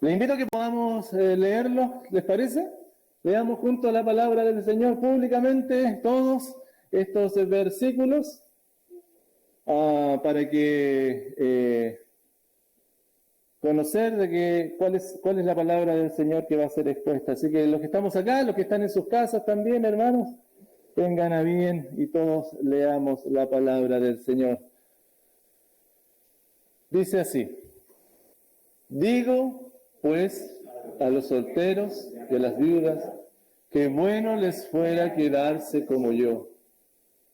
Les invito a que podamos leerlo, ¿les parece? Leamos juntos la palabra del Señor públicamente, todos estos versículos, para que conocer cuál es la palabra del Señor que va a ser expuesta. Así que los que estamos acá, los que están en sus casas también, hermanos, tengan a bien y todos leamos la palabra del Señor. Dice así: digo, pues, a los solteros y a las viudas, que bueno les fuera quedarse como yo.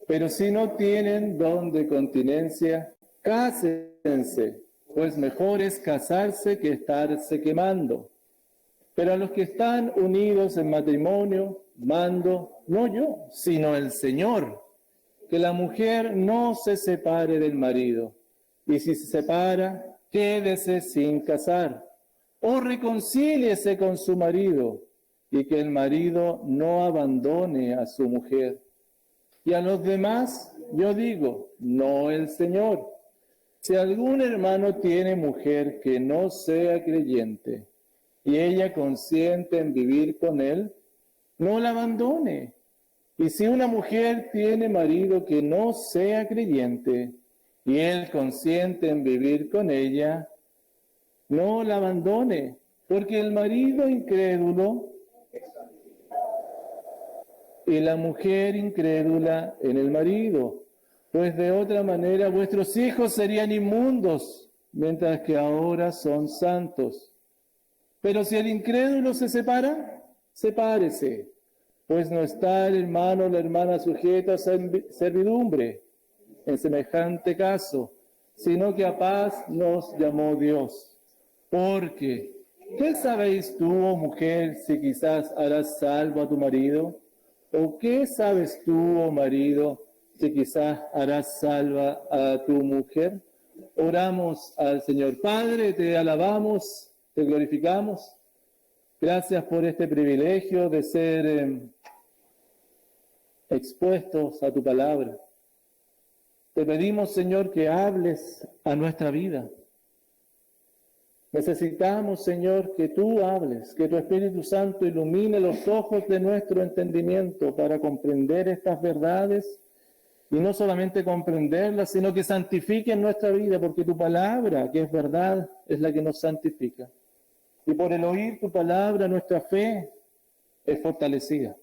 Pero si no tienen don de continencia, cásense, pues mejor es casarse que estarse quemando. Pero a los que están unidos en matrimonio, mando, no yo, sino el Señor, que la mujer no se separe del marido, y si se separa, quédese sin casar, o reconcíliese con su marido, y que el marido no abandone a su mujer. Y a los demás yo digo, no el Señor. Si algún hermano tiene mujer que no sea creyente, y ella consiente en vivir con él, no la abandone. Y si una mujer tiene marido que no sea creyente, y él consiente en vivir con ella, no la abandone, porque el marido incrédulo y la mujer incrédula en el marido, pues de otra manera vuestros hijos serían inmundos, mientras que ahora son santos. Pero si el incrédulo se separa, sepárese, pues no está el hermano o la hermana sujeta a servidumbre en semejante caso, sino que a paz nos llamó Dios. Porque, ¿qué sabéis tú, oh mujer, si quizás harás salvo a tu marido? ¿O qué sabes tú, oh marido, si quizás harás salva a tu mujer? Oramos al Señor. Padre, te alabamos, te glorificamos. Gracias por este privilegio de ser expuestos a tu palabra. Te pedimos, Señor, que hables a nuestra vida. Necesitamos, Señor, que tú hables, que tu Espíritu Santo ilumine los ojos de nuestro entendimiento para comprender estas verdades y no solamente comprenderlas, sino que santifiquen nuestra vida, porque tu palabra, que es verdad, es la que nos santifica. Y por el oír tu palabra, nuestra fe es fortalecida.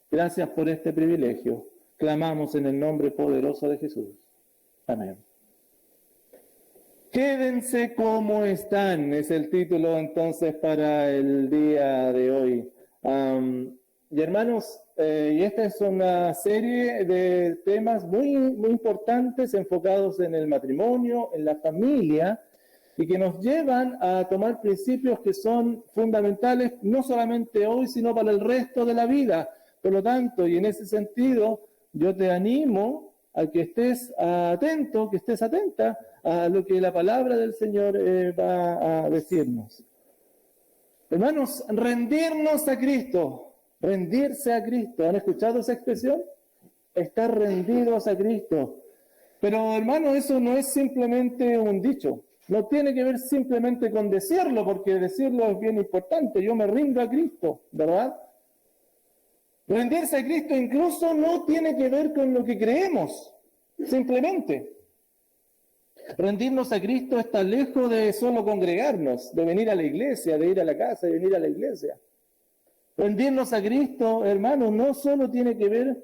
Gracias por este privilegio. Clamamos en el nombre poderoso de Jesús. Amén. Quédense como están, es el título entonces para el día de hoy. Y hermanos, y esta es una serie de temas muy importantes enfocados en el matrimonio, en la familia, y que nos llevan a tomar principios que son fundamentales no solamente hoy, sino para el resto de la vida. Por lo tanto, y en ese sentido, yo te animo a que estés atento, que estés atenta a lo que la palabra del Señor va a decirnos. Hermanos, rendirnos a Cristo, rendirse a Cristo. ¿Han escuchado esa expresión? Estar rendidos a Cristo. Pero, hermanos, eso no es simplemente un dicho. No tiene que ver simplemente con decirlo, porque decirlo es bien importante. Yo me rindo a Cristo, ¿verdad? Rendirse a Cristo incluso no tiene que ver con lo que creemos, simplemente. Rendirnos a Cristo está lejos de solo congregarnos, de venir a la iglesia, de ir a la casa y venir a la iglesia. Rendirnos a Cristo, hermanos, no solo tiene que ver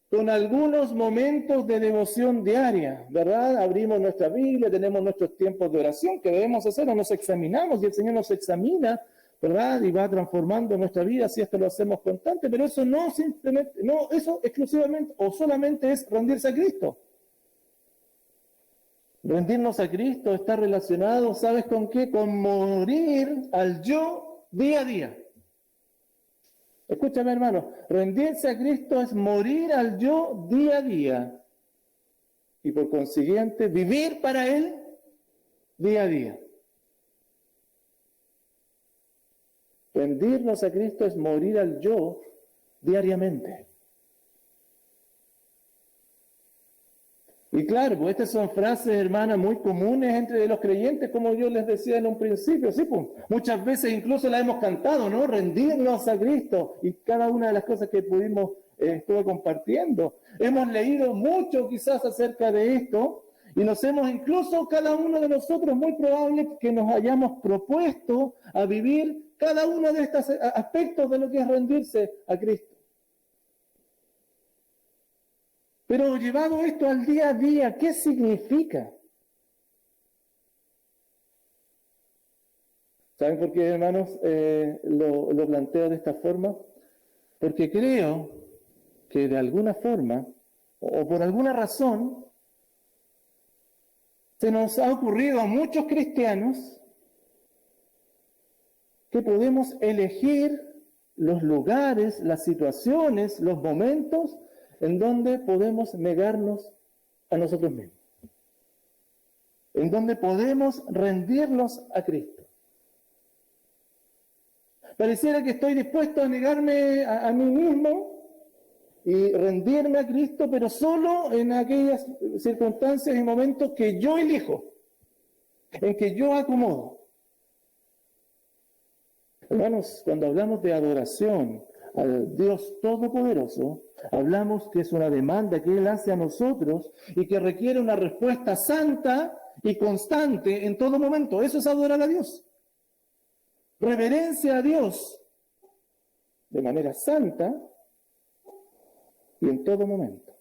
con algunos momentos de devoción diaria, ¿verdad? Abrimos nuestra Biblia, tenemos nuestros tiempos de oración que debemos hacer, o nos examinamos y el Señor nos examina, ¿verdad? Y va transformando nuestra vida si esto lo hacemos constante, pero eso no simplemente, no, eso exclusivamente o solamente es rendirse a Cristo. Rendirnos a Cristo está relacionado, ¿sabes con qué? Con morir al yo día a día. Escúchame, hermano, rendirse a Cristo es morir al yo día a día y por consiguiente vivir para Él día a día. Rendirnos a Cristo es morir al yo diariamente. Y Y claro, pues estas son frases, hermanas, muy comunes entre los creyentes, como yo les decía en un principio. Sí, pues muchas veces incluso la hemos cantado, ¿no? Rendirnos a Cristo. Y cada una de las cosas que pudimos estuve compartiendo. Hemos leído mucho quizás acerca de esto y nos hemos incluso cada uno de nosotros muy probable que nos hayamos propuesto a vivir cada uno de estos aspectos de lo que es rendirse a Cristo. Pero llevado esto al día a día, ¿qué significa? ¿Saben por qué, hermanos, lo planteo de esta forma? Porque creo que de alguna forma, o por alguna razón, se nos ha ocurrido a muchos cristianos que podemos elegir los lugares, las situaciones, los momentos en donde podemos negarnos a nosotros mismos, en donde podemos rendirnos a Cristo. Pareciera que estoy dispuesto a negarme a mí mismo y rendirme a Cristo, pero solo en aquellas circunstancias y momentos que yo elijo, en que yo acomodo. Hermanos, cuando hablamos de adoración al Dios Todopoderoso, hablamos que es una demanda que Él hace a nosotros y que requiere una respuesta santa y constante en todo momento. Eso es adorar a Dios. Reverencia a Dios de manera santa y en todo momento.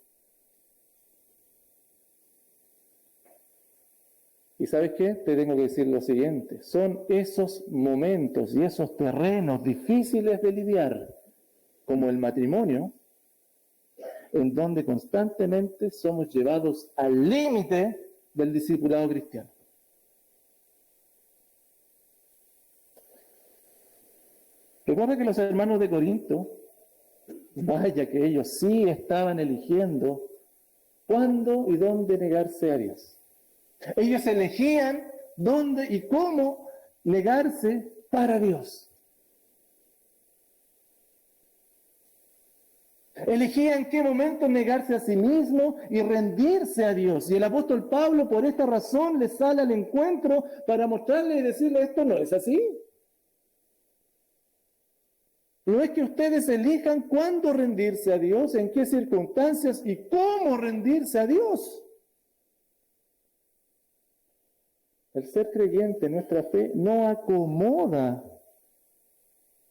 ¿Y sabes qué? Te tengo que decir lo siguiente. Son esos momentos y esos terrenos difíciles de lidiar, como el matrimonio, en donde constantemente somos llevados al límite del discipulado cristiano. Recuerda que los hermanos de Corinto, vaya que ellos sí estaban eligiendo cuándo y dónde negarse a Dios. Ellos elegían dónde y cómo negarse para Dios. Elegía en qué momento negarse a sí mismo y rendirse a Dios. Y el apóstol Pablo, por esta razón, le sale al encuentro para mostrarle y decirle: esto no es así. No es que ustedes elijan cuándo rendirse a Dios, en qué circunstancias y cómo rendirse a Dios. El ser creyente, nuestra fe, no acomoda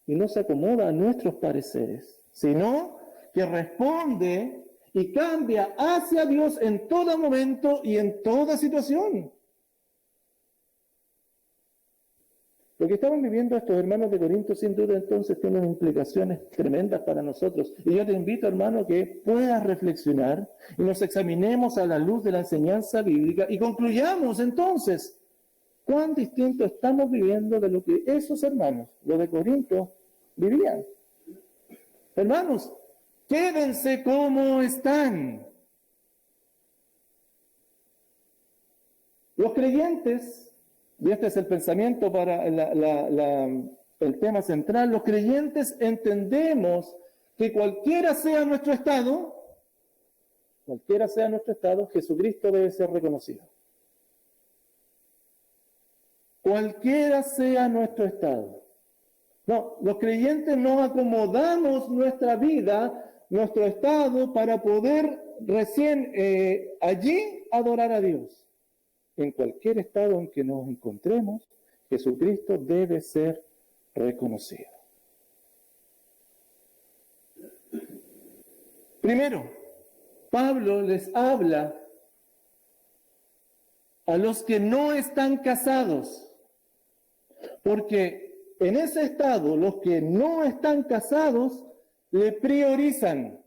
y no se acomoda a nuestros pareceres, sino que responde y cambia hacia Dios en todo momento y en toda situación. Lo que estaban viviendo estos hermanos de Corinto, sin duda, entonces, tiene implicaciones tremendas para nosotros. Y yo te invito, hermano, que puedas reflexionar y nos examinemos a la luz de la enseñanza bíblica y concluyamos, entonces, cuán distinto estamos viviendo de lo que esos hermanos, los de Corinto, vivían. Hermanos, quédense como están. Los creyentes, y este es el pensamiento para el tema central, los creyentes entendemos que cualquiera sea nuestro estado, Jesucristo debe ser reconocido. Cualquiera sea nuestro estado. No, los creyentes no acomodamos nuestra vida, nuestro estado, para poder recién allí adorar a Dios. En cualquier estado en que nos encontremos, Jesucristo debe ser reconocido. Primero, Pablo les habla a los que no están casados, porque en ese estado los que no están casados le priorizan.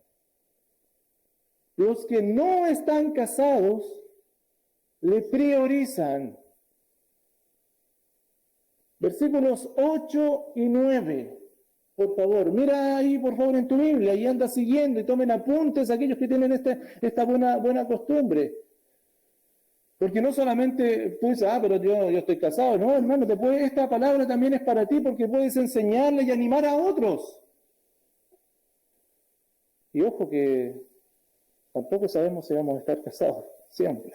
Los que no están casados le priorizan. Versículos 8 y 9. Por favor, mira ahí, por favor, en tu Biblia y anda siguiendo y tomen apuntes aquellos que tienen esta buena costumbre. Porque no solamente tú dices: pero yo estoy casado. No, hermano, esta palabra también es para ti, porque puedes enseñarle y animar a otros. Y ojo que tampoco sabemos si vamos a estar casados. siempre.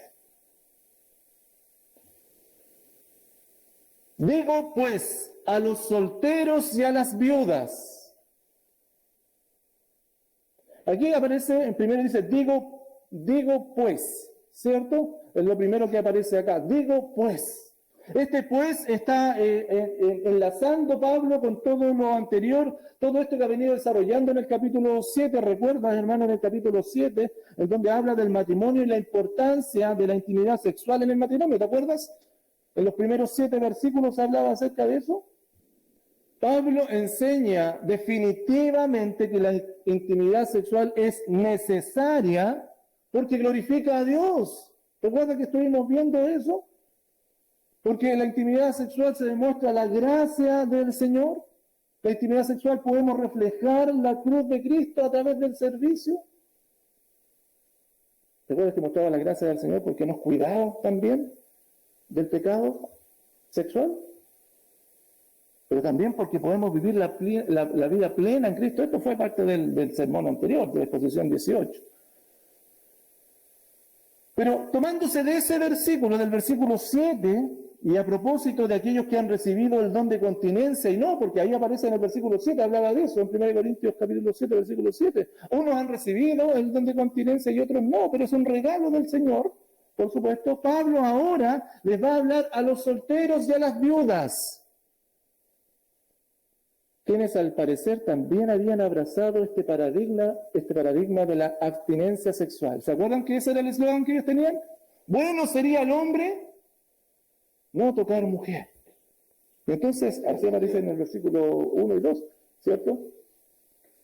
Digo pues a los solteros y a las viudas. Aquí aparece, en primero dice, digo pues, ¿cierto? Es lo primero que aparece acá, digo pues. Este pues está enlazando Pablo con todo lo anterior, todo esto que ha venido desarrollando en el capítulo 7, recuerdas, hermano, en el capítulo 7, en donde habla del matrimonio y la importancia de la intimidad sexual en el matrimonio, ¿te acuerdas? En los primeros 7 versículos hablaba acerca de eso. Pablo enseña definitivamente que la intimidad sexual es necesaria porque glorifica a Dios. ¿Recuerda que estuvimos viendo eso? Porque en la intimidad sexual se demuestra la gracia del Señor. La intimidad sexual podemos reflejar la cruz de Cristo a través del servicio. ¿Recuerdas que mostraba la gracia del Señor porque nos cuidaba también del pecado sexual? Pero también porque podemos vivir la vida plena en Cristo. Esto fue parte del sermón anterior, de la exposición 18. Pero tomándose de ese versículo, del versículo 7, y a propósito de aquellos que han recibido el don de continencia, y no, porque ahí aparece en el versículo 7, hablaba de eso, en 1 Corintios capítulo 7, versículo 7. Unos han recibido el don de continencia y otros no, pero es un regalo del Señor. Por supuesto, Pablo ahora les va a hablar a los solteros y a las viudas, quienes al parecer también habían abrazado este paradigma de la abstinencia sexual. ¿Se acuerdan que ese era el eslogan que ellos tenían? Bueno sería el hombre no tocar mujer. Entonces, así aparece en el versículo 1 y 2, ¿cierto?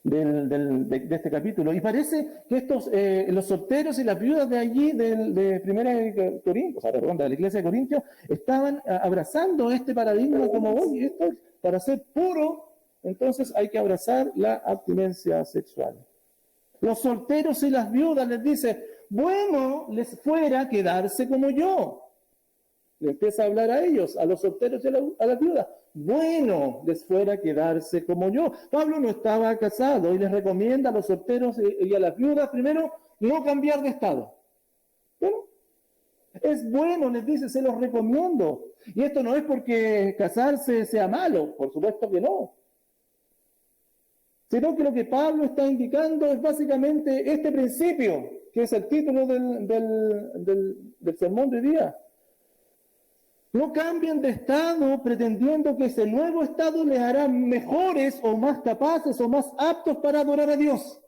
De este capítulo. Y parece que estos, los solteros y las viudas de allí, de Primera de Corintios, de la iglesia de Corintios, estaban abrazando este paradigma como, oye, esto para ser puro, entonces hay que abrazar la abstinencia sexual. Los solteros y las viudas les dice, bueno, les fuera quedarse como yo. Le empieza a hablar a ellos, a los solteros y a las viudas. Bueno, les fuera quedarse como yo. Pablo no estaba casado y les recomienda a los solteros y a las viudas, primero, no cambiar de estado. Bueno, es bueno, les dice, se los recomiendo. Y esto no es porque casarse sea malo, por supuesto que no. Sino que lo que Pablo está indicando es básicamente este principio, que es el título del sermón de hoy día. No cambien de estado pretendiendo que ese nuevo estado les hará mejores o más capaces o más aptos para adorar a Dios.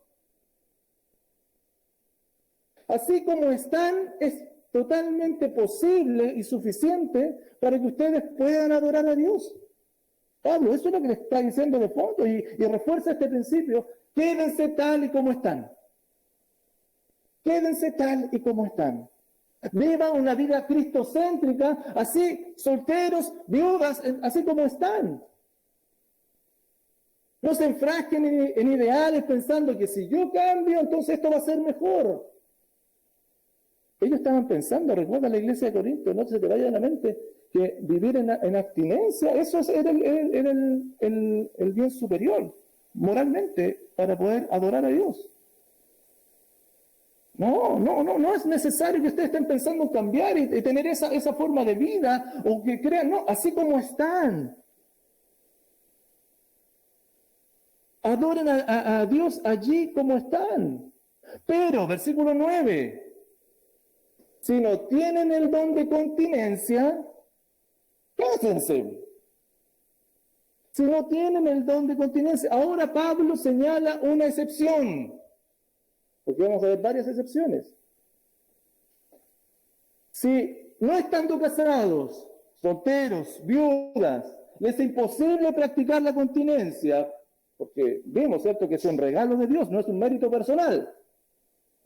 Así como están, es totalmente posible y suficiente para que ustedes puedan adorar a Dios. Pablo, eso es lo que le está diciendo de fondo y refuerza este principio. Quédense tal y como están. Quédense tal y como están. Vivan una vida cristocéntrica, así, solteros, viudas, así como están. No se enfrasquen en ideales pensando que si yo cambio, entonces esto va a ser mejor. Ellos estaban pensando, recuerda la iglesia de Corinto, no se te vaya de la mente, que vivir en abstinencia, eso era el bien superior, moralmente, para poder adorar a Dios. No es necesario que ustedes estén pensando en cambiar y tener esa forma de vida, o que crean, no, así como están. Adoren a Dios allí como están. Pero, versículo 9, si no tienen el don de continencia, cásense. Si no tienen el don de continencia. Ahora Pablo señala una excepción, porque vamos a ver varias excepciones. Si no estando casados, solteros, viudas, les es imposible practicar la continencia, porque vimos, ¿cierto?, que es un regalo de Dios, no es un mérito personal.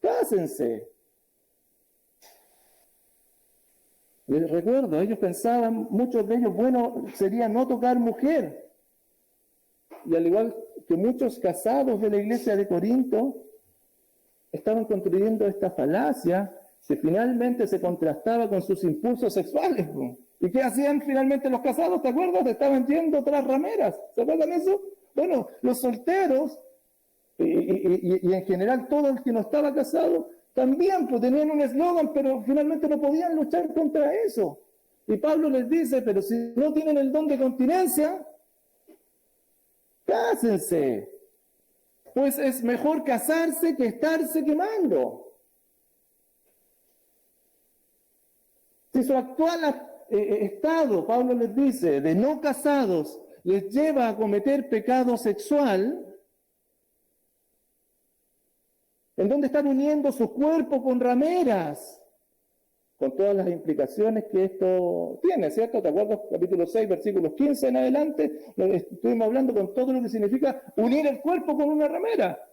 Cásense. Les recuerdo, ellos pensaban, muchos de ellos, bueno, sería no tocar mujer. Y al igual que muchos casados de la iglesia de Corinto, estaban construyendo esta falacia que finalmente se contrastaba con sus impulsos sexuales. ¿Y qué hacían finalmente los casados? ¿Te acuerdas? Estaban yendo tras rameras. ¿Se acuerdan eso? Bueno, los solteros y en general todo el que no estaba casado también pues, tenían un eslogan, pero finalmente no podían luchar contra eso. Y Pablo les dice, pero si no tienen el don de continencia, cásense. Pues es mejor casarse que estarse quemando. Si su actual estado, Pablo les dice, de no casados, les lleva a cometer pecado sexual, en donde están uniendo su cuerpo con rameras, con todas las implicaciones que esto tiene, ¿cierto? ¿Te acuerdas? Capítulo 6, versículos 15 en adelante, estuvimos hablando con todo lo que significa unir el cuerpo con una ramera.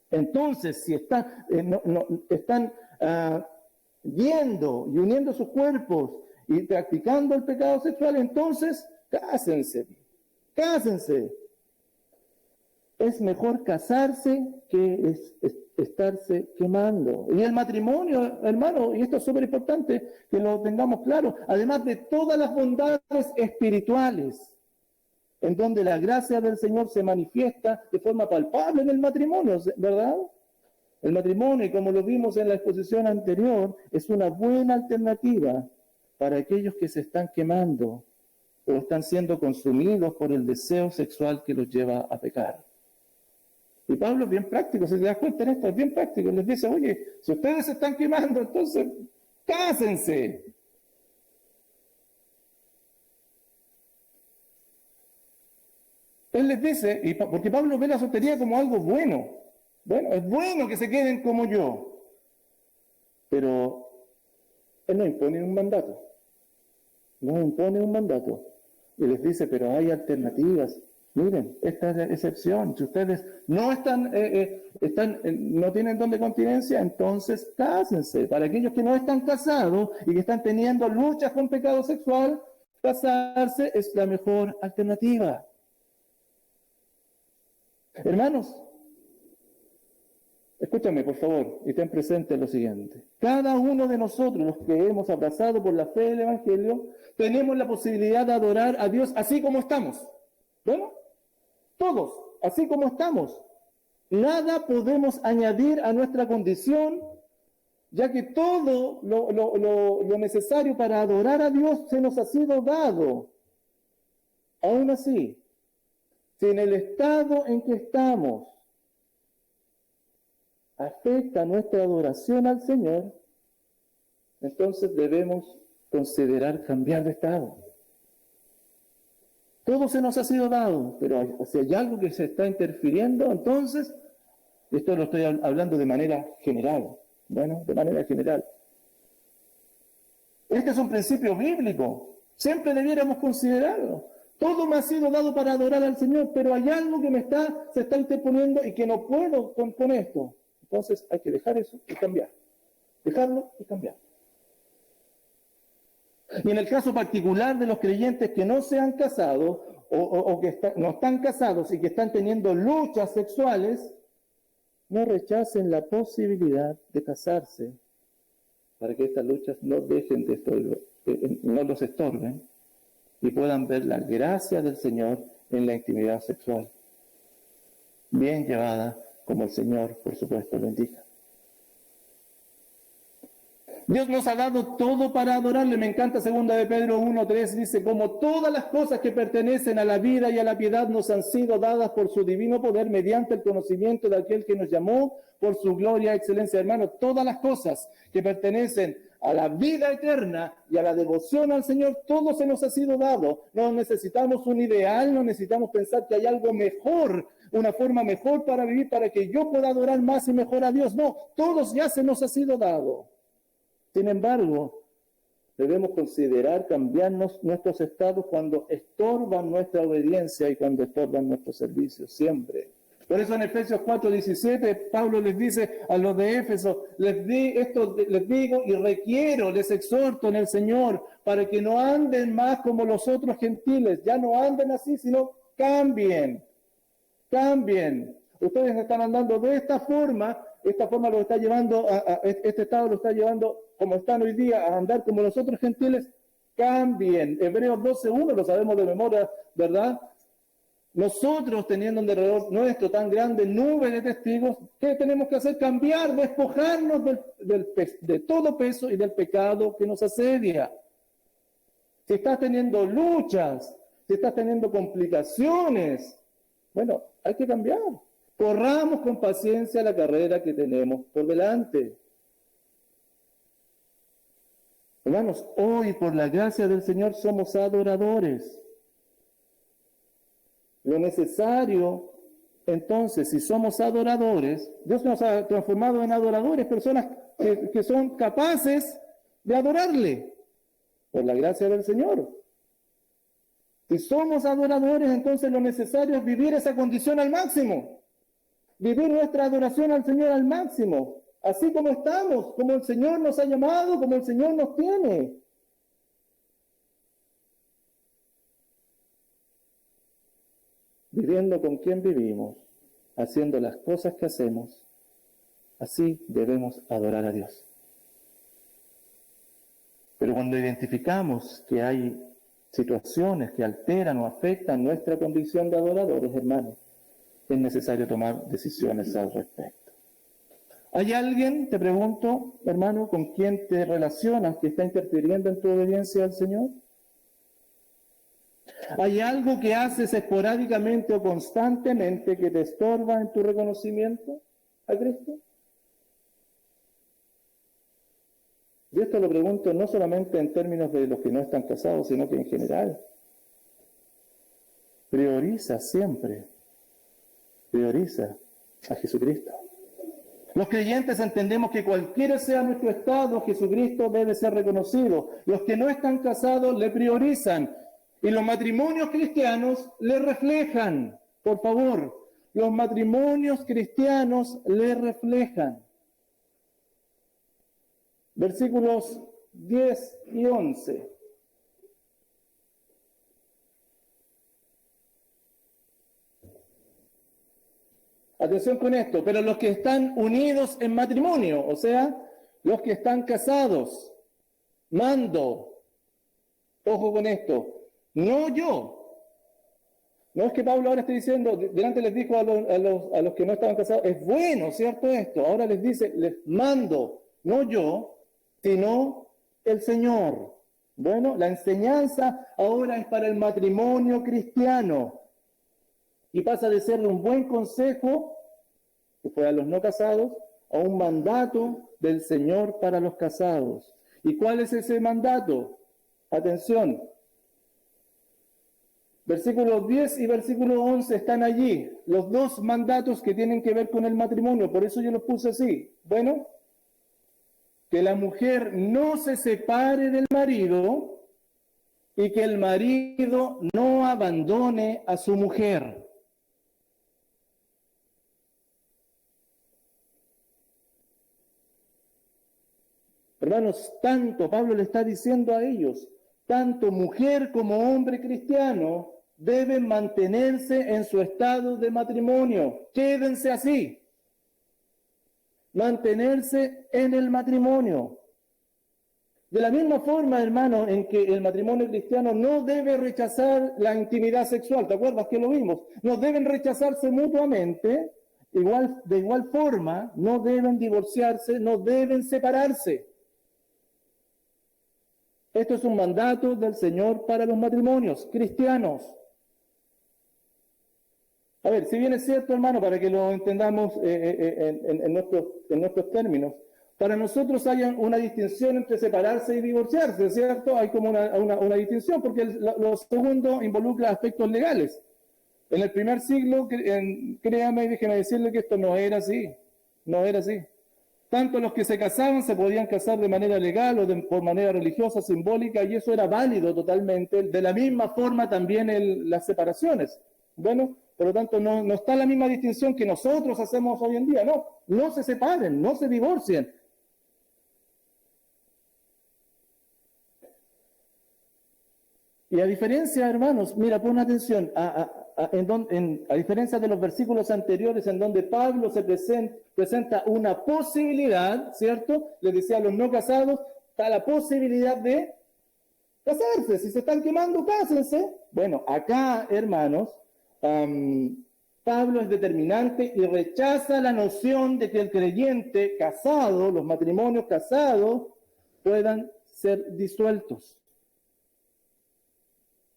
Entonces, si están viendo y uniendo sus cuerpos y practicando el pecado sexual, entonces, cásense. Es mejor casarse que estarse quemando. Y el matrimonio, hermano, y esto es súper importante que lo tengamos claro, además de todas las bondades espirituales, en donde la gracia del Señor se manifiesta de forma palpable en el matrimonio, ¿verdad? El matrimonio, y como lo vimos en la exposición anterior, es una buena alternativa para aquellos que se están quemando o están siendo consumidos por el deseo sexual que los lleva a pecar. Y Pablo es bien práctico, si te das cuenta en esto, es bien práctico. Les dice, oye, si ustedes se están quemando, entonces cásense. Él les dice, porque Pablo ve la soltería como algo bueno. Bueno, es bueno que se queden como yo. Pero él no impone un mandato. Y les dice, pero hay alternativas. Miren, esta es la excepción. Si ustedes no no tienen don de continencia, entonces cásense. Para aquellos que no están casados y que están teniendo luchas con pecado sexual, casarse es la mejor alternativa. Hermanos, escúchame por favor y ten presente lo siguiente. Cada uno de nosotros, los que hemos abrazado por la fe del Evangelio, tenemos la posibilidad de adorar a Dios así como estamos. Bueno, todos, así como estamos. Nada podemos añadir a nuestra condición, ya que todo lo necesario para adorar a Dios se nos ha sido dado. Aún así, si en el estado en que estamos afecta nuestra adoración al Señor, entonces debemos considerar cambiar de estado. Todo se nos ha sido dado, pero si hay algo que se está interfiriendo, entonces, esto lo estoy hablando de manera general, de manera general. Este es un principio bíblico, siempre debiéramos considerarlo. Todo me ha sido dado para adorar al Señor, pero hay algo que se está interponiendo y que no puedo con esto. Entonces hay que dejar eso y cambiar. Dejarlo y cambiar. Y en el caso particular de los creyentes que no se han casado o que no están casados y que están teniendo luchas sexuales, no rechacen la posibilidad de casarse para que estas luchas no dejen no los estorben y puedan ver la gracia del Señor en la intimidad sexual, bien llevada como el Señor, por supuesto, lo indica. Dios nos ha dado todo para adorarle. Me encanta 2 de Pedro 1:3, dice, como todas las cosas que pertenecen a la vida y a la piedad nos han sido dadas por su divino poder mediante el conocimiento de aquel que nos llamó por su gloria y excelencia. Hermanos, todas las cosas que pertenecen a la vida eterna y a la devoción al Señor, todo se nos ha sido dado. No necesitamos un ideal, no necesitamos pensar que hay algo mejor, una forma mejor para vivir, para que yo pueda adorar más y mejor a Dios. No, todos ya se nos ha sido dado. Sin embargo, debemos considerar cambiarnos nuestros estados cuando estorban nuestra obediencia y cuando estorban nuestro servicio, siempre. Por eso en Efesios 4:17, Pablo les dice a los de Éfeso, les digo y requiero, les exhorto en el Señor, para que no anden más como los otros gentiles, ya no anden así, sino cambien. Ustedes están andando de esta forma lo está llevando, este estado lo está llevando, como están hoy día, a andar como los otros gentiles, cambien. Hebreos 12:1, lo sabemos de memoria, ¿verdad? Nosotros, teniendo alrededor nuestro tan grande nube de testigos, ¿qué tenemos que hacer? Cambiar, despojarnos de todo peso y del pecado que nos asedia. Si estás teniendo luchas, si estás teniendo complicaciones, bueno, hay que cambiar. Corramos con paciencia la carrera que tenemos por delante. Hermanos, hoy por la gracia del Señor somos adoradores. Lo necesario, entonces, si somos adoradores, Dios nos ha transformado en adoradores, personas que son capaces de adorarle, por la gracia del Señor. Si somos adoradores, entonces lo necesario es vivir esa condición al máximo, vivir nuestra adoración al Señor al máximo, así como estamos, como el Señor nos ha llamado, como el Señor nos tiene. Viviendo con quien vivimos, haciendo las cosas que hacemos, así debemos adorar a Dios. Pero cuando identificamos que hay situaciones que alteran o afectan nuestra condición de adoradores, hermanos, es necesario tomar decisiones al respecto. ¿Hay alguien, te pregunto, hermano, con quien te relacionas que está interfiriendo en tu obediencia al Señor? ¿Hay algo que haces esporádicamente o constantemente que te estorba en tu reconocimiento a Cristo? Y esto lo pregunto no solamente en términos de los que no están casados, sino que en general. Prioriza siempre, prioriza a Jesucristo. Los creyentes entendemos que cualquiera sea nuestro estado, Jesucristo debe ser reconocido. Los que no están casados le priorizan. Y los matrimonios cristianos le reflejan. Por favor, los matrimonios cristianos le reflejan. Versículos 10 y 11. Atención con esto, pero los que están unidos en matrimonio, o sea, los que están casados, mando, ojo con esto, no yo. No es que Pablo ahora esté diciendo, delante les dijo a los que no estaban casados, es bueno, ¿cierto esto? Ahora les dice, les mando, no yo, sino el Señor. Bueno, la enseñanza ahora es para el matrimonio cristiano. Y pasa de ser un buen consejo, que fue a los no casados, a un mandato del Señor para los casados. ¿Y cuál es ese mandato? Atención. Versículos 10 y versículo 11 están allí. Los dos mandatos que tienen que ver con el matrimonio. Por eso yo los puse así. Bueno, que la mujer no se separe del marido y que el marido no abandone a su mujer. Hermanos, tanto Pablo le está diciendo a ellos, tanto mujer como hombre cristiano deben mantenerse en su estado de matrimonio. Quédense así. Mantenerse en el matrimonio. De la misma forma, hermano, en que el matrimonio cristiano no debe rechazar la intimidad sexual. ¿Te acuerdas que lo vimos? No deben rechazarse mutuamente. De igual forma, no deben divorciarse, no deben separarse. Esto es un mandato del Señor para los matrimonios cristianos. A ver, si bien es cierto, hermano, para que lo entendamos en nuestros términos, para nosotros hay una distinción entre separarse y divorciarse, ¿cierto? Hay como una distinción, porque lo segundo involucra aspectos legales. En el primer siglo, créame y déjeme decirle que esto no era así, no era así. Tanto los que se casaban se podían casar de manera legal o por manera religiosa, simbólica, y eso era válido totalmente. De la misma forma también las separaciones. Bueno, por lo tanto no está la misma distinción que nosotros hacemos hoy en día. No se separen, no se divorcien. Y a diferencia, hermanos, mira, pon atención, a diferencia de los versículos anteriores en donde Pablo se presenta una posibilidad, ¿cierto? Les decía a los no casados, está la posibilidad de casarse. Si se están quemando, cásense. Bueno, acá, hermanos, Pablo es determinante y rechaza la noción de que el creyente casado, los matrimonios casados, puedan ser disueltos.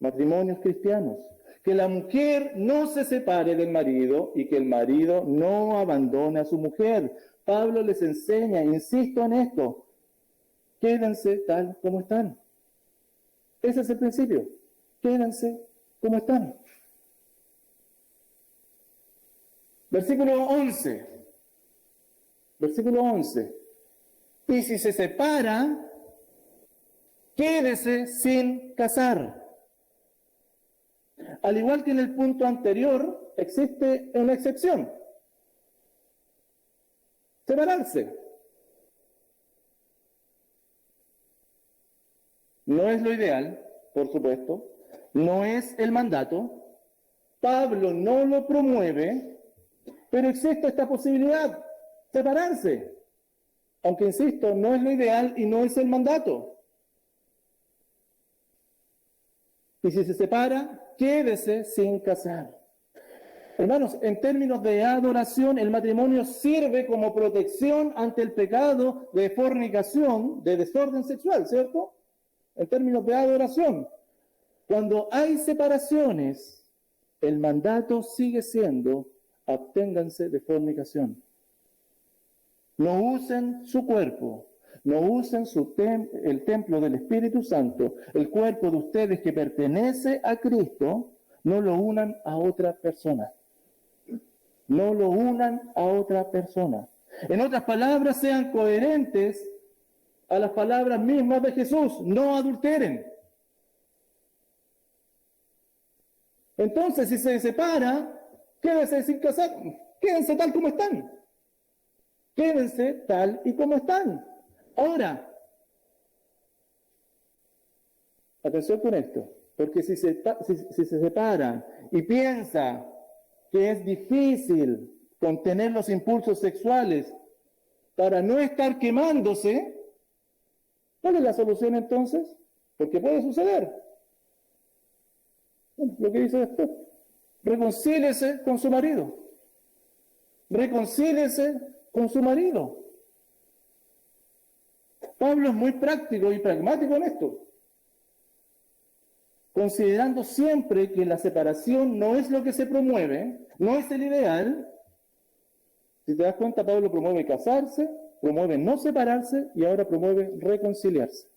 Matrimonios cristianos. Que la mujer no se separe del marido y que el marido no abandone a su mujer. Pablo les enseña, insisto en esto, quédense tal como están. Ese es el principio. Quédense como están. Versículo 11. Versículo 11. Y si se separa, quédese sin casar. Al igual que en el punto anterior, existe una excepción. Separarse. No es lo ideal, por supuesto. No es el mandato. Pablo no lo promueve, pero existe esta posibilidad. Separarse. Aunque, insisto, no es lo ideal y no es el mandato. Y si se separa, quédese sin casar. Hermanos, en términos de adoración, el matrimonio sirve como protección ante el pecado de fornicación, de desorden sexual, ¿cierto? En términos de adoración. Cuando hay separaciones, el mandato sigue siendo: absténganse de fornicación. No usen su cuerpo, no usen el templo del Espíritu Santo, el cuerpo de ustedes que pertenece a Cristo, no lo unan a otra persona. No lo unan a otra persona. En otras palabras, sean coherentes a las palabras mismas de Jesús: no adulteren. Entonces, si se separa, quédense sin casar, quédense tal como están. Quédense tal y como están. Ahora, atención con esto, porque si se separan y piensa que es difícil contener los impulsos sexuales para no estar quemándose, ¿cuál es la solución entonces? Porque puede suceder. Lo que dice después: reconcíliese con su marido. Reconcíliese con su marido. Pablo es muy práctico y pragmático en esto, considerando siempre que la separación no es lo que se promueve, no es el ideal. Si te das cuenta, Pablo promueve casarse, promueve no separarse y ahora promueve reconciliarse.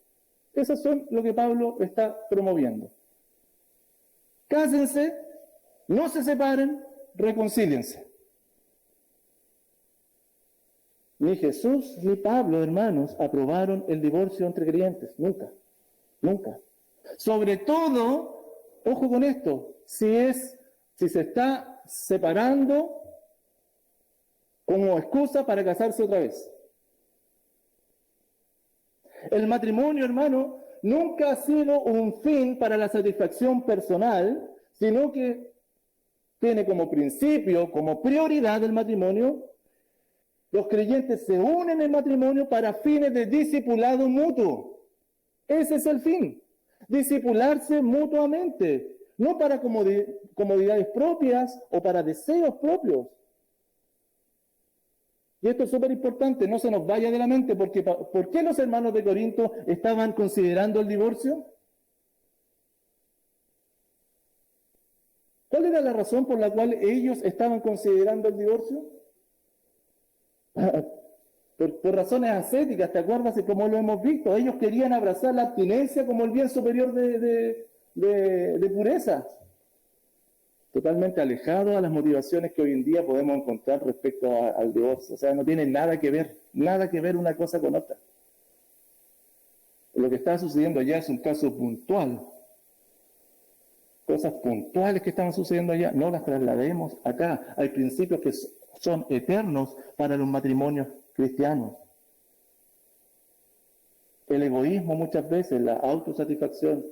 Esas son lo que Pablo está promoviendo. Cásense, no se separen, reconcíliense. Ni Jesús ni Pablo, hermanos, aprobaron el divorcio entre creyentes. Nunca. Nunca. Sobre todo, ojo con esto, si se está separando como excusa para casarse otra vez. El matrimonio, hermano, nunca ha sido un fin para la satisfacción personal, sino que tiene como principio, como prioridad del matrimonio: los creyentes se unen en matrimonio para fines de discipulado mutuo. Ese es el fin. Discipularse mutuamente, no para comodidades propias o para deseos propios. Y esto es súper importante, no se nos vaya de la mente, porque ¿por qué los hermanos de Corinto estaban considerando el divorcio? ¿Cuál era la razón por la cual ellos estaban considerando el divorcio? Por razones ascéticas, ¿te acuerdas de cómo lo hemos visto? Ellos querían abrazar la abstinencia como el bien superior de pureza. Totalmente alejado a las motivaciones que hoy en día podemos encontrar respecto al divorcio. O sea, no tiene nada que ver una cosa con otra. Lo que está sucediendo allá es un caso puntual. Cosas puntuales que están sucediendo allá, no las traslademos acá. Hay principios que son eternos para los matrimonios cristianos. El egoísmo muchas veces, la autosatisfacción,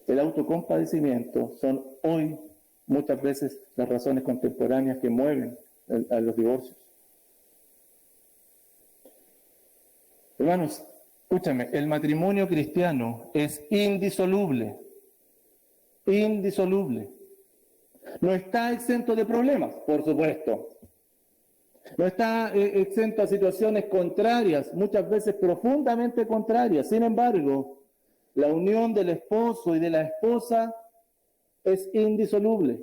el autocompadecimiento son hoy muchas veces las razones contemporáneas que mueven a los divorcios. Hermanos, escúchame, el matrimonio cristiano es indisoluble. Indisoluble. No está exento de problemas, por supuesto. No está exento a situaciones contrarias, muchas veces profundamente contrarias. Sin embargo, la unión del esposo y de la esposa es indisoluble.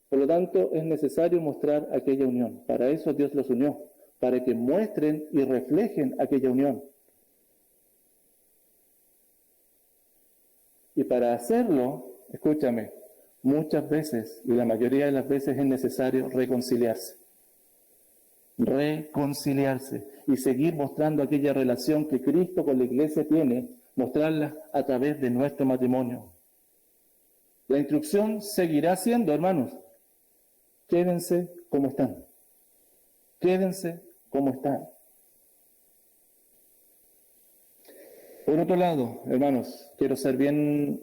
Por lo tanto, es necesario mostrar aquella unión. Para eso Dios los unió, para que muestren y reflejen aquella unión. Y para hacerlo, escúchame, muchas veces, y la mayoría de las veces es necesario reconciliarse. Reconciliarse y seguir mostrando aquella relación que Cristo con la iglesia tiene, mostrarla a través de nuestro matrimonio. La instrucción seguirá siendo, hermanos, quédense como están. Quédense como están. Por otro lado, hermanos, quiero ser bien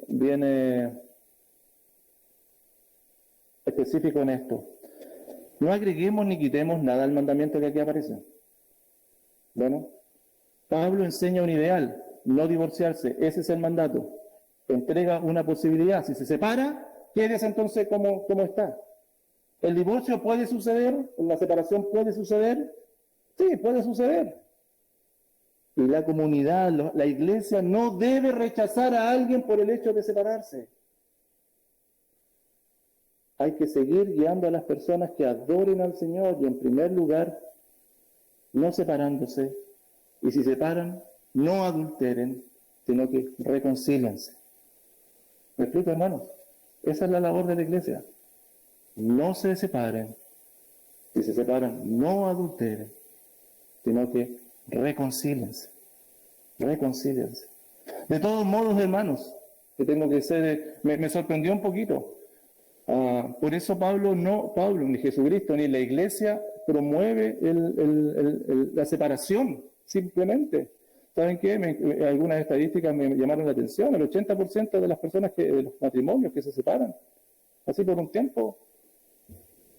específico en esto. No agreguemos ni quitemos nada al mandamiento que aquí aparece. Bueno, Pablo enseña un ideal, no divorciarse, ese es el mandato. Entrega una posibilidad, si se separa, quédese entonces como está. ¿El divorcio puede suceder? ¿La separación puede suceder? Sí, puede suceder. Y la comunidad, la iglesia no debe rechazar a alguien por el hecho de separarse. Hay que seguir guiando a las personas que adoren al Señor y en primer lugar, no separándose. Y si separan, no adulteren, sino que reconcíliense. ¿Me explico, hermanos? Esa es la labor de la iglesia. No se separen. Si se separan, no adulteren, sino que reconcíliense. Reconcíliense. De todos modos, hermanos, que tengo que ser, me sorprendió un poquito. Por eso Pablo, ni Jesucristo, ni la iglesia promueve la separación, simplemente. ¿Saben qué? Algunas estadísticas me llamaron la atención. El 80% de las personas, de los matrimonios que se separan, así por un tiempo,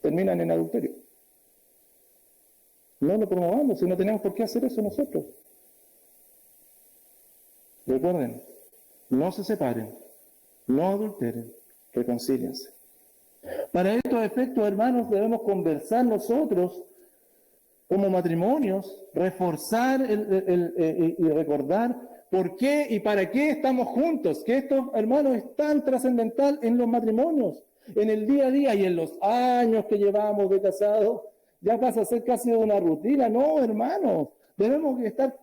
terminan en adulterio. No lo promovamos, si no tenemos por qué hacer eso nosotros. Recuerden, no se separen, no adulteren, reconcíliense. Para estos efectos, hermanos, debemos conversar nosotros como matrimonios, reforzar y recordar por qué y para qué estamos juntos, que esto, hermanos, es tan trascendental en los matrimonios, en el día a día y en los años que llevamos de casados, ya pasa a ser casi una rutina. No, hermanos, debemos estar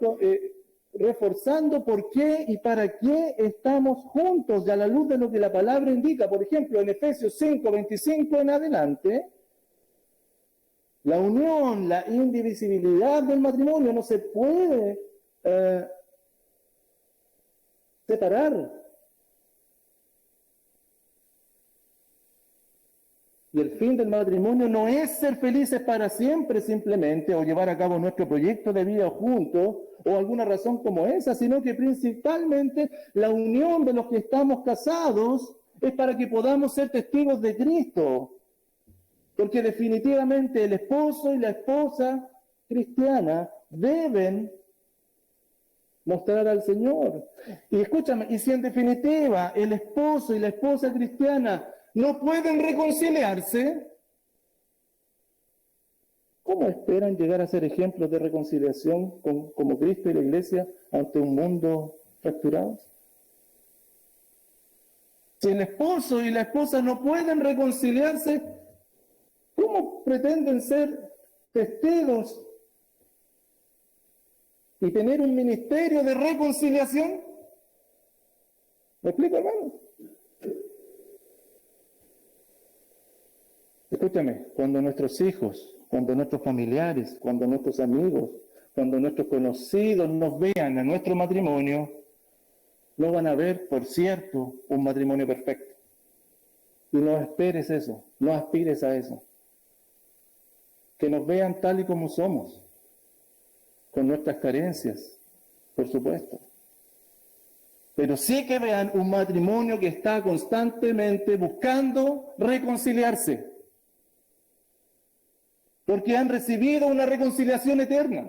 reforzando por qué y para qué estamos juntos, y a la luz de lo que la palabra indica. Por ejemplo, en Efesios 5:25 en adelante, la unión, la indivisibilidad del matrimonio no se puede separar. Y el fin del matrimonio no es ser felices para siempre simplemente, o llevar a cabo nuestro proyecto de vida juntos, o alguna razón como esa, sino que principalmente la unión de los que estamos casados es para que podamos ser testigos de Cristo. Porque definitivamente el esposo y la esposa cristiana deben mostrar al Señor. Y escúchame, y si en definitiva el esposo y la esposa cristiana no pueden reconciliarse, ¿cómo esperan llegar a ser ejemplos de reconciliación como Cristo y la Iglesia ante un mundo fracturado? Si el esposo y la esposa no pueden reconciliarse, ¿cómo pretenden ser testigos y tener un ministerio de reconciliación? ¿Me explico, hermano? Escúchame, cuando nuestros hijos, cuando nuestros familiares, cuando nuestros amigos, cuando nuestros conocidos nos vean a nuestro matrimonio, no van a ver, por cierto, un matrimonio perfecto. Y no esperes eso, no aspires a eso. Que nos vean tal y como somos, con nuestras carencias, por supuesto. Pero sí que vean un matrimonio que está constantemente buscando reconciliarse. Porque han recibido una reconciliación eterna.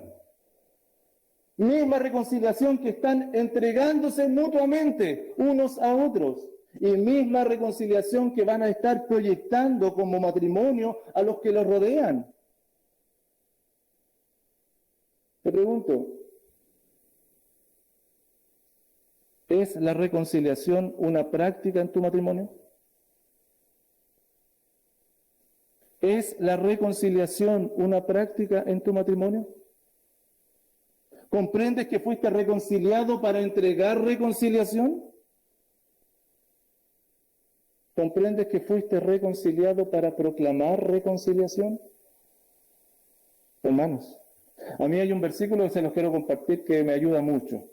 Misma reconciliación que están entregándose mutuamente unos a otros. y misma reconciliación que van a estar proyectando como matrimonio a los que los rodean. Te pregunto, ¿es la reconciliación una práctica en tu matrimonio? ¿Es la reconciliación una práctica en tu matrimonio? ¿Comprendes que fuiste reconciliado para entregar reconciliación? ¿Comprendes que fuiste reconciliado para proclamar reconciliación? Hermanos, a mí hay un versículo que se los quiero compartir que me ayuda mucho,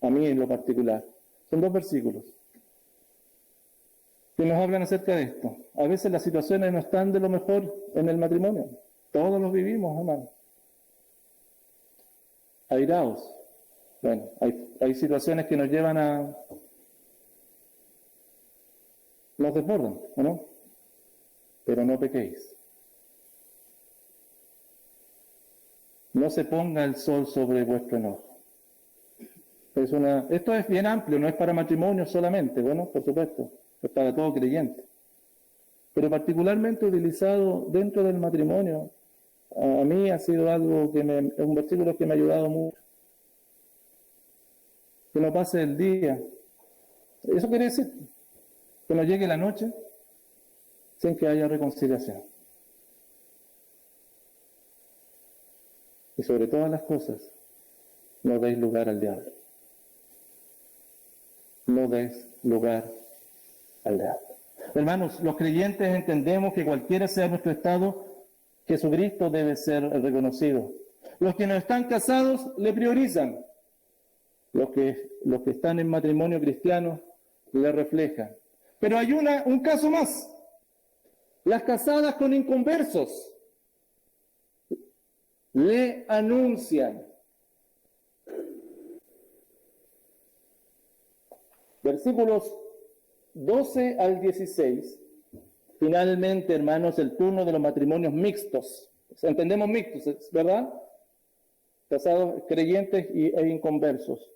a mí en lo particular. Son 2 versículos que nos hablan acerca de esto. A veces las situaciones no están de lo mejor en el matrimonio. Todos los vivimos, hermanos. Airaos. Bueno, hay situaciones que nos llevan a... nos desbordan, ¿o no? Pero no pequéis. No se ponga el sol sobre vuestro enojo. Esto es bien amplio, no es para matrimonio solamente, bueno, por supuesto, es para todo creyente. Pero particularmente utilizado dentro del matrimonio, a mí ha sido algo es un versículo que me ha ayudado mucho. Que no pase el día. Eso quiere decir que no llegue la noche sin que haya reconciliación. Y sobre todas las cosas, no deis lugar al diablo. No deis lugar al diablo. Hermanos, los creyentes entendemos que cualquiera sea nuestro estado, Jesucristo debe ser reconocido. Los que no están casados le priorizan. Los que están en matrimonio cristiano le reflejan. Pero hay un caso más. Las casadas con inconversos le anuncian. Versículos 12 al 16. Finalmente, hermanos, el turno de los matrimonios mixtos. Entendemos mixtos, ¿verdad? Casados, creyentes e inconversos.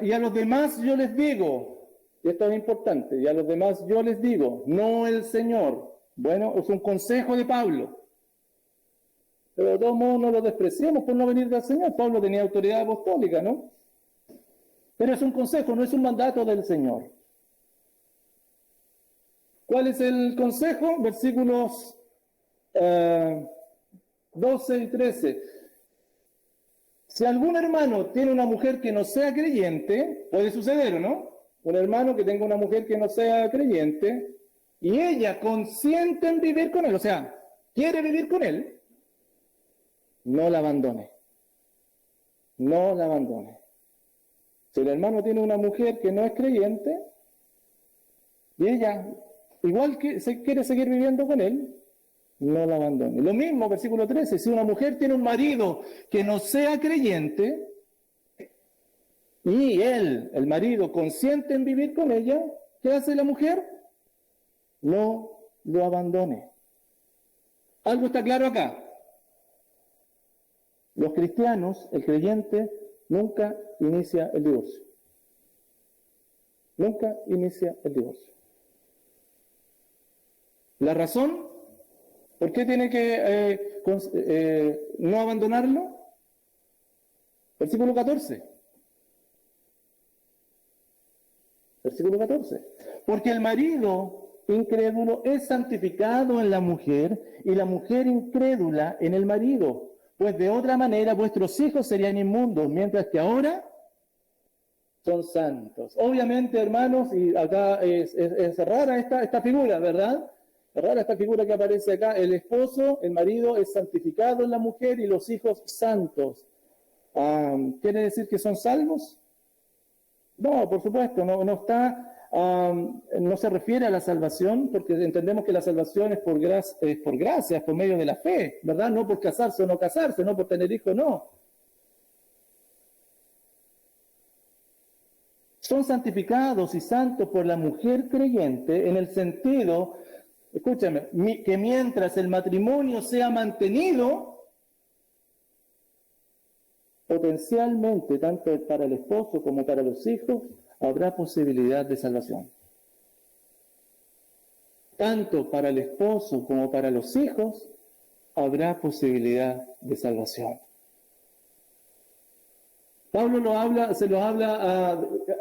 Y a los demás yo les digo, y esto es importante, y a los demás yo les digo, no el Señor. Bueno, es un consejo de Pablo. Pero de todos modos no lo despreciemos por no venir del Señor. Pablo tenía autoridad apostólica, ¿no? Pero es un consejo, no es un mandato del Señor. ¿Cuál es el consejo? Versículos 12 y 13. Si algún hermano tiene una mujer que no sea creyente, puede suceder, ¿o no? Un hermano que tenga una mujer que no sea creyente y ella consiente en vivir con él, o sea, quiere vivir con él, no la abandone. No la abandone. Si el hermano tiene una mujer que no es creyente y ella igual que quiere seguir viviendo con él, no la abandone. Lo mismo, versículo 13, si una mujer tiene un marido que no sea creyente y él, el marido, consiente en vivir con ella, ¿qué hace la mujer? No lo abandone. Algo está claro acá. Los cristianos, el creyente, nunca inicia el divorcio. Nunca inicia el divorcio. ¿La razón? ¿Por qué tiene que no abandonarlo? Versículo 14. Versículo 14. Porque el marido incrédulo es santificado en la mujer y la mujer incrédula en el marido. Pues de otra manera vuestros hijos serían inmundos, mientras que ahora son santos. Obviamente, hermanos, y acá es rara esta figura, ¿verdad? Es rara esta figura que aparece acá. El esposo, el marido, es santificado en la mujer y los hijos santos. ¿Quiere decir que son salvos? No, por supuesto, no se refiere a la salvación, porque entendemos que la salvación es por gracia, es por medio de la fe, ¿verdad? No por casarse o no casarse, no por tener hijos, no. Son santificados y santos por la mujer creyente en el sentido, escúchame, que mientras el matrimonio sea mantenido, potencialmente, tanto para el esposo como para los hijos, habrá posibilidad de salvación. Tanto para el esposo como para los hijos, habrá posibilidad de salvación. Pablo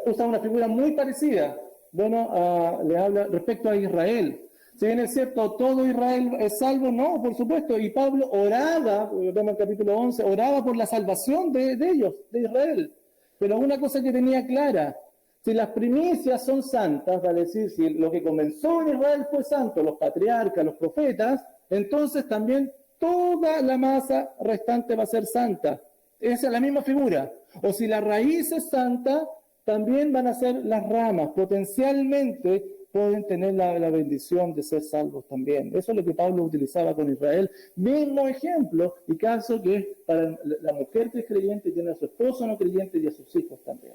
usa una figura muy parecida. Le habla respecto a Israel. Si bien es cierto, todo Israel es salvo, no, por supuesto. Y Pablo oraba, vemos el capítulo 11, oraba por la salvación de ellos, de Israel. Pero una cosa que tenía clara, si las primicias son santas, vale decir, si lo que comenzó en Israel fue santo, los patriarcas, los profetas, entonces también toda la masa restante va a ser santa. Esa es la misma figura. O si la raíz es santa, también van a ser las ramas. Potencialmente pueden tener la bendición de ser salvos también. Eso es lo que Pablo utilizaba con Israel. Mismo ejemplo y caso que es para la mujer que es creyente, tiene a su esposo no creyente y a sus hijos también.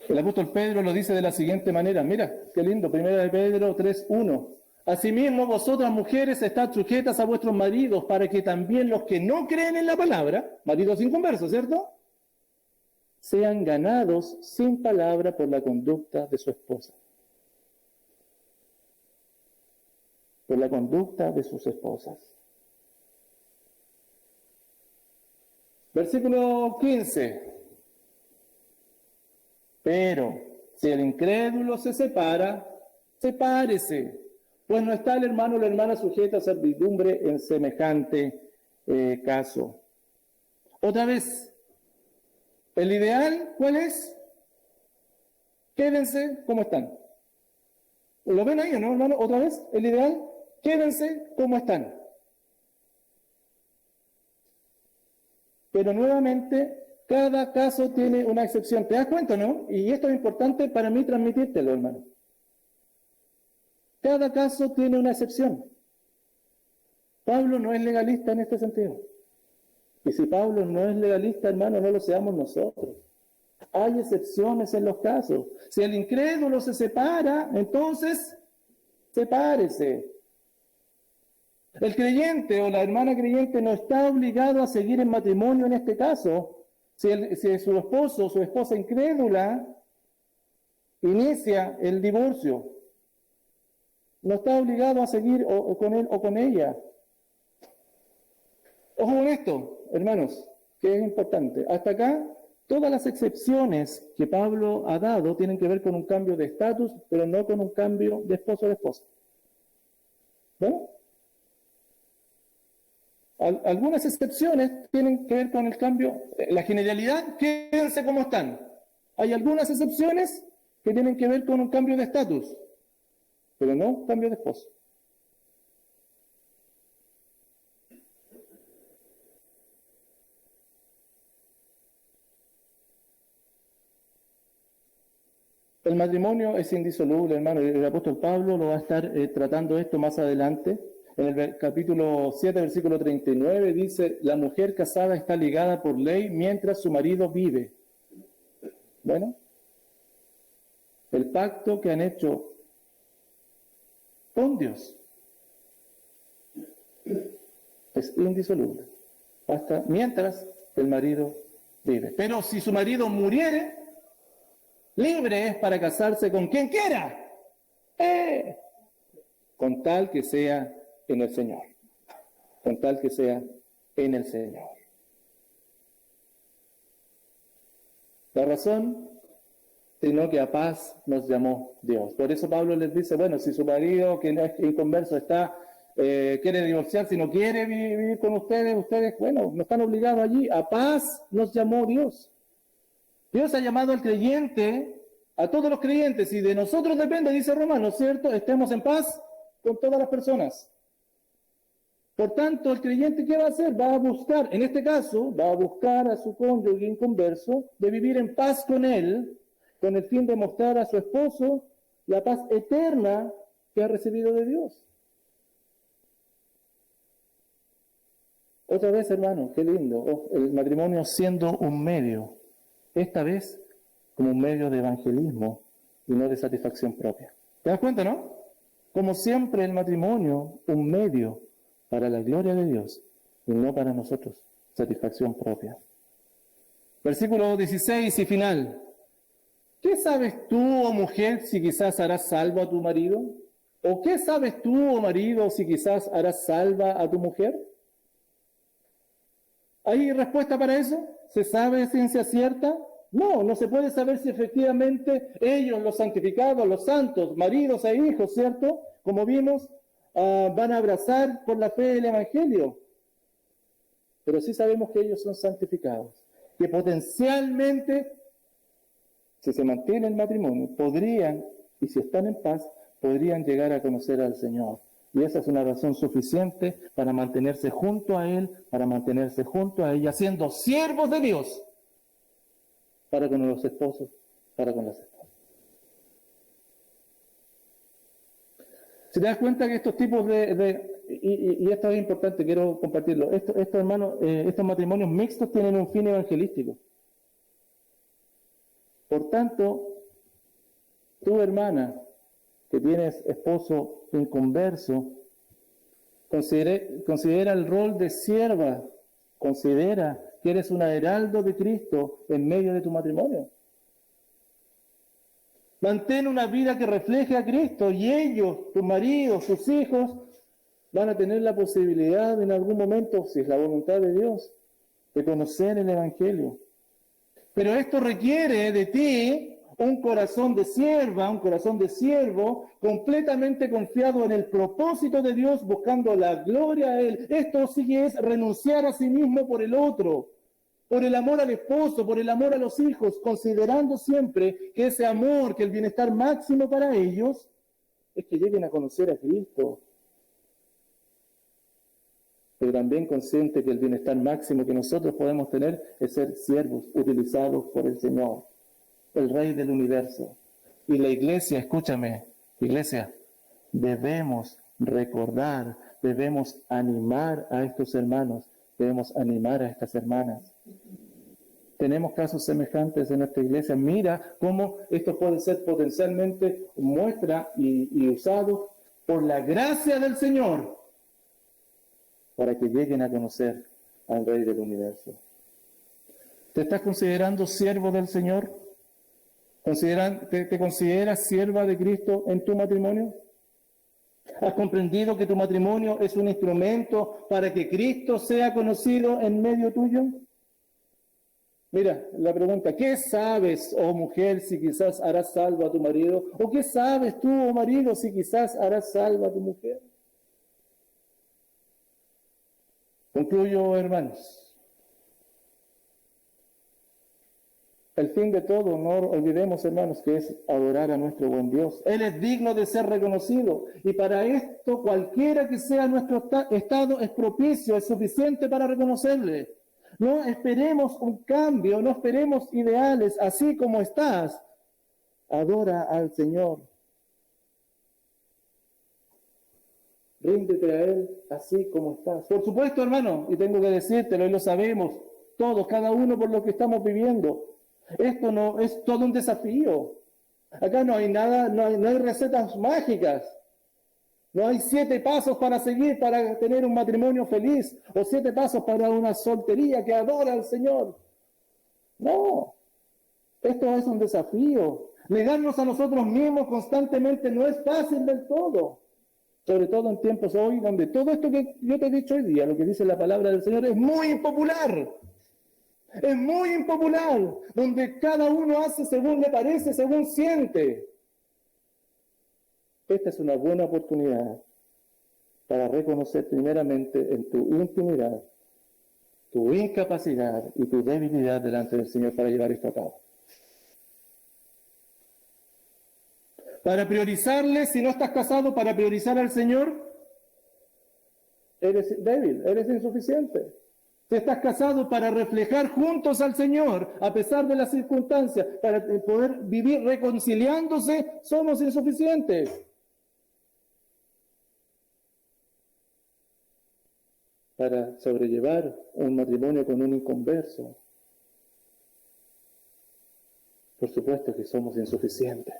El apóstol Pedro lo dice de la siguiente manera. Mira, qué lindo. 1 de Pedro 3:1. Asimismo, vosotras mujeres estad sujetas a vuestros maridos, para que también los que no creen en la palabra, maridos inconversos, ¿cierto?, sean ganados sin palabra por la conducta de su esposa. Por la conducta de sus esposas. Versículo 15. Pero si el incrédulo se separa, sepárese. Pues no está el hermano o la hermana sujeta a servidumbre en semejante caso. Otra vez, el ideal, ¿cuál es? Quédense como están. ¿Lo ven ahí, no, hermano? Otra vez, el ideal, quédense como están. Pero nuevamente, cada caso tiene una excepción. ¿Te das cuenta, no? Y esto es importante para mí transmitírtelo, hermano. Cada caso tiene una excepción. Pablo no es legalista en este sentido. Y si Pablo no es legalista, hermano, no lo seamos nosotros. Hay excepciones en los casos. Si el incrédulo se separa, entonces, sepárese. El creyente o la hermana creyente no está obligado a seguir en matrimonio en este caso. Si su esposo o su esposa incrédula inicia el divorcio, no está obligado a seguir con él o con ella. Ojo con esto, hermanos, que es importante. Hasta acá, todas las excepciones que Pablo ha dado tienen que ver con un cambio de estatus, pero no con un cambio de esposo o de esposa. ¿No? Algunas excepciones tienen que ver con el cambio. La generalidad, quédense como están. Hay algunas excepciones que tienen que ver con un cambio de estatus, pero no cambio de esposo. El matrimonio es indisoluble, hermano. El apóstol Pablo lo va a estar tratando esto más adelante. En el capítulo 7, versículo 39, dice, la mujer casada está ligada por ley mientras su marido vive. Bueno, el pacto que han hecho con Dios es indisoluble, hasta mientras el marido vive. Pero si su marido muriere, libre es para casarse con quien quiera, con tal que sea en el Señor, con tal que sea en el Señor. La razón, sino que a paz nos llamó Dios. Por eso Pablo les dice, bueno, si su marido, que no es inconverso, quiere divorciarse, si no quiere vivir con ustedes, bueno, no están obligados allí. A paz nos llamó Dios. Dios ha llamado al creyente, a todos los creyentes, y de nosotros depende, dice Romanos, ¿cierto? Estemos en paz con todas las personas. Por tanto, el creyente, ¿qué va a hacer? Va a buscar, en este caso, va a buscar a su cónyuge inconverso, de vivir en paz con él, con el fin de mostrar a su esposo la paz eterna que ha recibido de Dios. Otra vez, hermano, qué lindo, el matrimonio siendo un medio, esta vez como un medio de evangelismo y no de satisfacción propia. ¿Te das cuenta, no? Como siempre el matrimonio, un medio para la gloria de Dios y no para nosotros, satisfacción propia. Versículo 16 y final. ¿Qué sabes tú, oh mujer, si quizás harás salvo a tu marido? ¿O qué sabes tú, oh marido, si quizás harás salva a tu mujer? ¿Hay respuesta para eso? ¿Se sabe de ciencia cierta? No, no se puede saber si efectivamente ellos, los santificados, los santos, maridos e hijos, ¿cierto? Como vimos, van a abrazar por la fe el Evangelio. Pero sí sabemos que ellos son santificados, que potencialmente, si se mantiene el matrimonio, podrían, y si están en paz, podrían llegar a conocer al Señor. Y esa es una razón suficiente para mantenerse junto a Él, para mantenerse junto a ella, siendo siervos de Dios, para con los esposos, para con las esposas. Si te das cuenta que estos tipos y esto es importante, quiero compartirlo, estos matrimonios mixtos tienen un fin evangelístico. Por tanto, tu hermana, que tienes esposo inconverso, considera el rol de sierva, considera que eres un heraldo de Cristo en medio de tu matrimonio. Mantén una vida que refleje a Cristo y ellos, tu marido, sus hijos, van a tener la posibilidad en algún momento, si es la voluntad de Dios, de conocer el Evangelio. Pero esto requiere de ti un corazón de sierva, un corazón de siervo, completamente confiado en el propósito de Dios, buscando la gloria a Él. Esto sí es renunciar a sí mismo por el otro, por el amor al esposo, por el amor a los hijos, considerando siempre que ese amor, que el bienestar máximo para ellos, es que lleguen a conocer a Cristo. Pero también consciente que el bienestar máximo que nosotros podemos tener es ser siervos utilizados por el Señor, el Rey del universo. Y la iglesia, escúchame, iglesia, debemos recordar, debemos animar a estos hermanos, debemos animar a estas hermanas. Tenemos casos semejantes en nuestra iglesia. Mira cómo esto puede ser potencialmente muestra y usado por la gracia del Señor para que lleguen a conocer al Rey del universo. ¿Te estás considerando siervo del Señor? ¿Te consideras sierva de Cristo en tu matrimonio? ¿Has comprendido que tu matrimonio es un instrumento para que Cristo sea conocido en medio tuyo? Mira, la pregunta, ¿qué sabes, oh mujer, si quizás harás salvo a tu marido? ¿O qué sabes tú, oh marido, si quizás harás salvo a tu mujer? Concluyo, hermanos. El fin de todo, no olvidemos, hermanos, que es adorar a nuestro buen Dios. Él es digno de ser reconocido. Y para esto, cualquiera que sea nuestro estado, es propicio, es suficiente para reconocerle. No esperemos un cambio, no esperemos ideales, así como estás. Adora al Señor. Ríndete a Él así como estás. Por supuesto, hermano, y tengo que decírtelo, y lo sabemos todos, cada uno por lo que estamos viviendo. Esto no es todo un desafío. Acá no hay nada, no hay recetas mágicas. No hay 7 pasos para seguir para tener un matrimonio feliz o 7 pasos para una soltería que adora al Señor. No, esto es un desafío. Negarnos a nosotros mismos constantemente no es fácil del todo. Sobre todo en tiempos hoy donde todo esto que yo te he dicho hoy día, lo que dice la palabra del Señor, es muy impopular. Es muy impopular, donde cada uno hace según le parece, según siente. Esta es una buena oportunidad para reconocer primeramente en tu intimidad, tu incapacidad y tu debilidad delante del Señor para llevar esto a cabo. Para priorizarle, si no estás casado, para priorizar al Señor, eres débil, eres insuficiente. Si estás casado para reflejar juntos al Señor, a pesar de las circunstancias, para poder vivir reconciliándose, somos insuficientes. Para sobrellevar un matrimonio con un inconverso, por supuesto que somos insuficientes.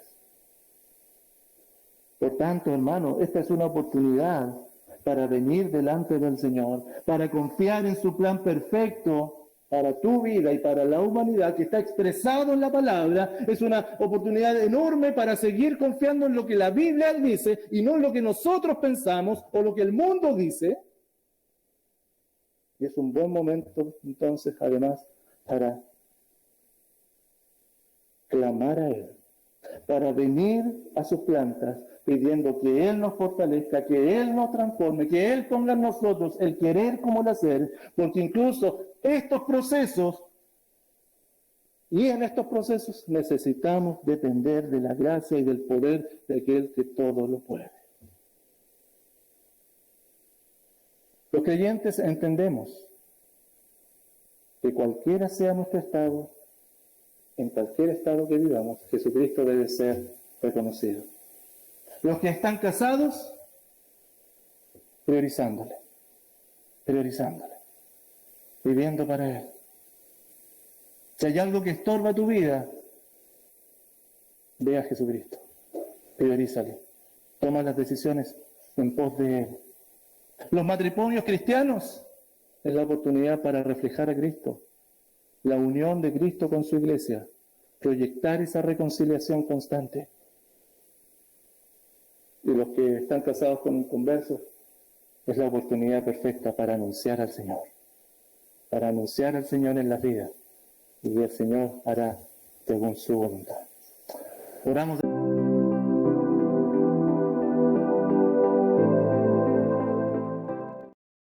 Por tanto, hermano, esta es una oportunidad para venir delante del Señor, para confiar en su plan perfecto, para tu vida y para la humanidad, que está expresado en la palabra, es una oportunidad enorme para seguir confiando en lo que la Biblia dice y no en lo que nosotros pensamos o lo que el mundo dice. Y es un buen momento, entonces, además, para clamar a Él, para venir a sus plantas, pidiendo que Él nos fortalezca, que Él nos transforme, que Él ponga en nosotros el querer como el hacer, porque incluso estos procesos, y en estos procesos necesitamos depender de la gracia y del poder de aquel que todo lo puede. Los creyentes entendemos que cualquiera sea nuestro estado, en cualquier estado que vivamos, Jesucristo debe ser reconocido. Los que están casados, priorizándole, viviendo para Él. Si hay algo que estorba tu vida, ve a Jesucristo, priorízale, toma las decisiones en pos de Él. Los matrimonios cristianos es la oportunidad para reflejar a Cristo, la unión de Cristo con su iglesia, proyectar esa reconciliación constante. Y los que están casados con inconversos, es la oportunidad perfecta para anunciar al Señor en las vidas, y el Señor hará según su voluntad. Oramos.